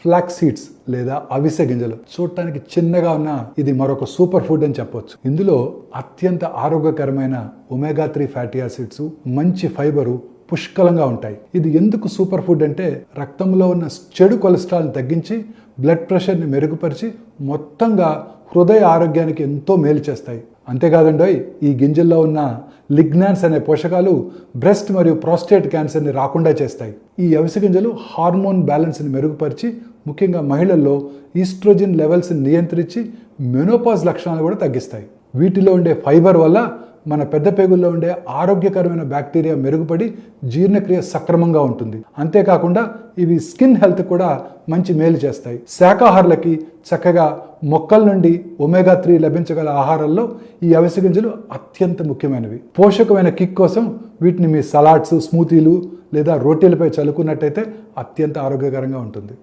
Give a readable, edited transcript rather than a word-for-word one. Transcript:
Flax seeds లేదా అవిసె గింజలు. చూడటానికి చిన్నగా ఉన్న ఇది మరొక సూపర్ ఫుడ్ అని చెప్పొచ్చు. ఇందులో అత్యంత ఆరోగ్యకరమైన ఒమేగా 3 ఫ్యాటీ యాసిడ్స్, మంచి ఫైబరు పుష్కలంగా ఉంటాయి. ఇది ఎందుకు సూపర్ ఫుడ్ అంటే రక్తంలో ఉన్న చెడు కొలెస్ట్రాల్ని తగ్గించి బ్లడ్ ప్రెషర్ని మెరుగుపరిచి మొత్తంగా హృదయ ఆరోగ్యానికి ఎంతో మేలు చేస్తాయి. అంతేకాదండి, ఈ గింజల్లో ఉన్న లిగ్నాన్స్ అనే పోషకాలు బ్రెస్ట్ మరియు ప్రోస్టేట్ క్యాన్సర్ని రాకుండా చేస్తాయి. ఈ అవిసె గింజలు హార్మోన్ బ్యాలెన్స్ని మెరుగుపరిచి ముఖ్యంగా మహిళల్లో ఈస్ట్రోజన్ లెవెల్స్ని నియంత్రించి మెనోపాజ్ లక్షణాలు కూడా తగ్గిస్తాయి. వీటిలో ఉండే ఫైబర్ వల్ల మన పెద్ద పేగుల్లో ఉండే ఆరోగ్యకరమైన బ్యాక్టీరియా మెరుగుపడి జీర్ణక్రియ సక్రమంగా ఉంటుంది. అంతేకాకుండా ఇవి స్కిన్ హెల్త్ కూడా మంచి మేలు చేస్తాయి. శాకాహారులకి చక్కగా మొక్కల నుండి ఒమేగా 3 లభించగల ఆహారాల్లో ఈ అవిసె గింజలు అత్యంత ముఖ్యమైనవి. పోషకమైన కిక్ కోసం వీటిని మీ సలాడ్స్, స్మూతీలు లేదా రోటీలపై చల్లుకున్నట్టయితే అత్యంత ఆరోగ్యకరంగా ఉంటుంది.